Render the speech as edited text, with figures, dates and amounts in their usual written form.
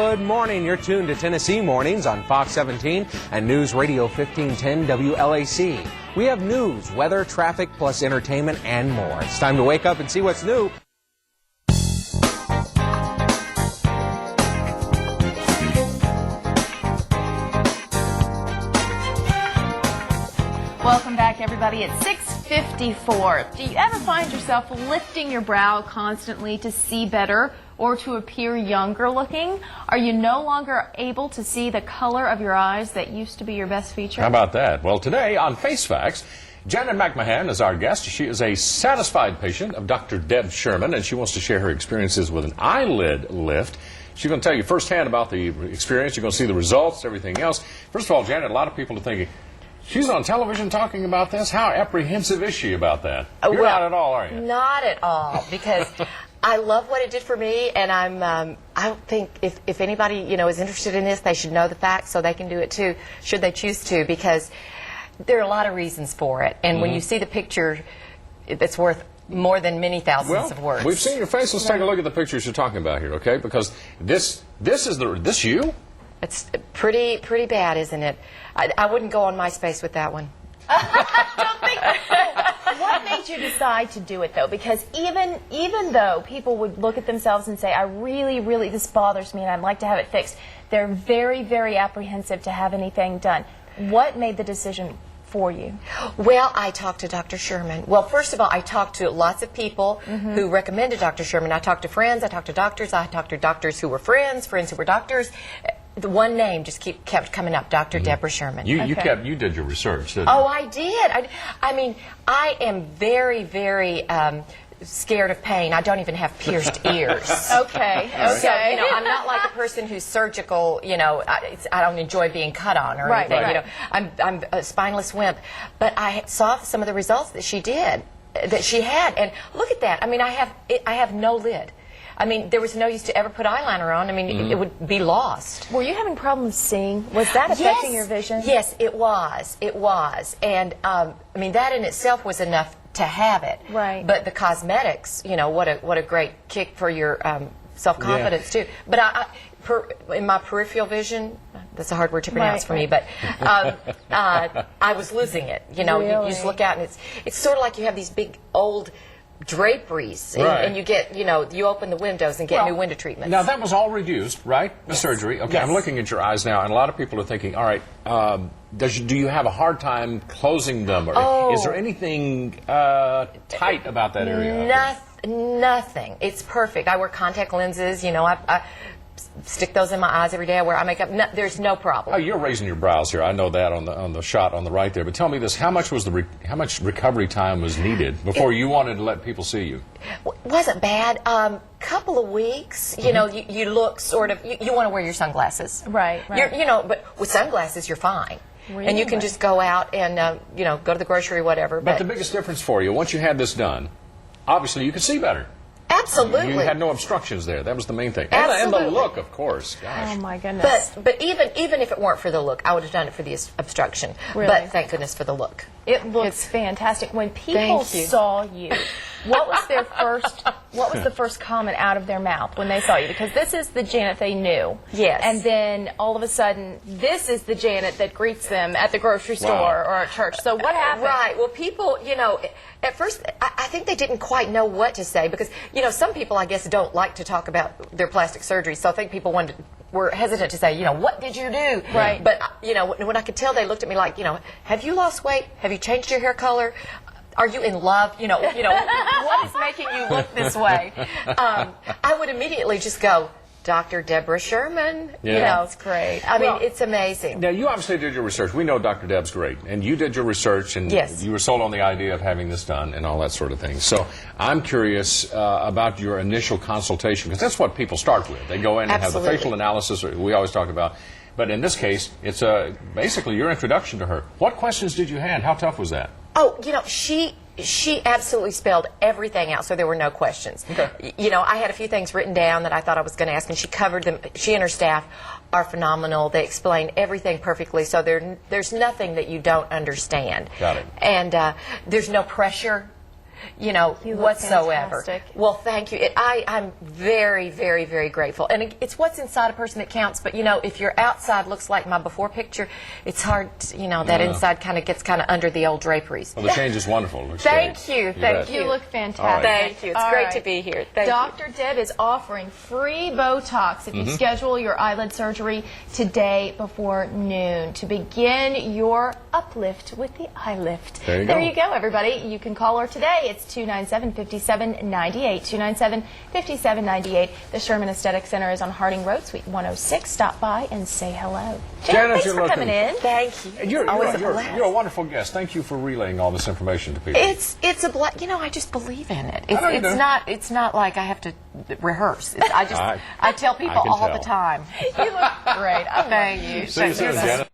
Good morning. You're tuned to Tennessee Mornings on Fox 17 and News Radio 1510 WLAC. We have news, weather, traffic, plus entertainment and more. It's time to wake up and see what's new. Welcome back, everybody. It's 6:54. Do you ever find yourself lifting your brow constantly to see better or to appear younger looking? Are you no longer able to see the color of your eyes that used to be your best feature? How about that? Well, today on Face Facts, Janet McMahan is our guest. She is a satisfied patient of Dr. Deb Sherman, and she wants to share her experiences with an eyelid lift. She's going to tell you firsthand about the experience. You're going to see the results, everything else. First of all, Janet, a lot of people are thinking, she's on television talking about this? How apprehensive is she about that? You're not at all, are you? Not at all, because I love what it did for me, and I think if anybody, is interested in this, they should know the facts so they can do it too, should they choose to, because there are a lot of reasons for it. And when you see the picture, it's worth more than many thousands of words. We've seen your face. Let's take a look at the pictures you're talking about here, okay? Because this is you? It's pretty bad, isn't it? I wouldn't go on MySpace with that one. Don't think What made you decide to do it, though? Because even though people would look at themselves and say, I really, this bothers me and I'd like to have it fixed, they're very, very apprehensive to have anything done. What made the decision for you? Well, I talked to Dr. Sherman. Well, first of all, I talked to lots of people who recommended Dr. Sherman. I talked to friends, I talked to doctors, I talked to doctors who were friends who were doctors. The one name just kept coming up, Dr. Deborah Sherman. You did your research, didn't you? Oh, I did. I mean, I am very, very scared of pain. I don't even have pierced ears. Okay. So, I'm not like a person who's surgical, I don't enjoy being cut on or anything. Right. I'm a spineless wimp. But I saw some of the results that she had. And look at that. I mean, I have no lid. I mean, there was no use to ever put eyeliner on. I mean, it would be lost. Were you having problems seeing? Was that affecting your vision? Yes, it was. It was. And, I mean, that in itself was enough to have it. Right. But the cosmetics, what a great kick for your self-confidence, too. But in my peripheral vision, that's a hard word to pronounce for me, but I was losing it. Really? You just look out, and it's sort of like you have these big, old draperies, and you get, you open the windows and get new window treatments. Now, that was all reduced, right? The Yes. surgery. Okay, Yes. I'm looking at your eyes now, and a lot of people are thinking, all right, do you have a hard time closing them? Or is there anything tight about that area? Nothing. It's perfect. I wear contact lenses. I stick those in my eyes every day. I wear eye makeup. There's no problem. Oh, you're raising your brows here. I know that on the shot on the right there. But tell me this: how much recovery time was needed before you wanted to let people see you? Wasn't bad. Couple of weeks. You look sort of. You want to wear your sunglasses. Right. But with sunglasses, you're fine. Really? And you can just go out and go to the grocery or whatever. But the biggest difference for you, once you had this done, obviously you could see better. Absolutely. You had no obstructions there. That was the main thing. Absolutely. And the look, of course. Gosh. Oh, my goodness. But even if it weren't for the look, I would have done it for the obstruction. Really? But thank goodness for the look. It looks fantastic. When people Thank you. saw you, what was the first comment out of their mouth when they saw you? Because this is the Janet they knew. Yes. And then all of a sudden, this is the Janet that greets them at the grocery store or at church. So what happened? Right. Well, people, at first, I think they didn't quite know what to say because, some people, I guess, don't like to talk about their plastic surgery. So I think people were hesitant to say, what did you do? Right. But, when I could tell, they looked at me like, have you lost weight? Have you changed your hair color? Are you in love? What is making you look this way? I would immediately just go, Dr. Deborah Sherman. Yeah. It's great. I mean, it's amazing. Now, you obviously did your research. We know Dr. Deb's great. And you did your research, and Yes. you were sold on the idea of having this done and all that sort of thing. So I'm curious about your initial consultation, because that's what people start with. They go in and have the facial analysis we always talk about. But in this case, it's basically your introduction to her. What questions did you have? How tough was that? Oh, she absolutely spelled everything out, so there were no questions. Okay. I had a few things written down that I thought I was going to ask, and she covered them. She and her staff are phenomenal. They explain everything perfectly, so there's nothing that you don't understand. Got it. And there's no pressure. you know, look whatsoever. fantastic. Well, thank you. I'm very, very, very grateful. And it's what's inside a person that counts. But, you know, if your outside looks like my before picture, it's hard, you know, that inside kind of gets kind of under the old draperies. Well, the change is wonderful. It looks Thank great. you. bet. You look fantastic. All right. Thank you. It's All great right. to be here. Thank you. Dr. Deb is offering free Botox if you schedule your eyelid surgery today before noon to begin your uplift with the eye lift. There you go. Everybody. You can call her today. It's 297-5798. 297-5798. The Sherman Aesthetic Center is on Harding Road, Suite 106. Stop by and say hello. Janet, thanks you're for looking- coming in. Thank you. And you're Always a a blast. wonderful guest. Thank you for relaying all this information to people. It's a you know, I just believe in it. know you do. It's not like I have to rehearse. I tell people I can all tell. the time. You look great. I love Thank you. See you soon, Janet.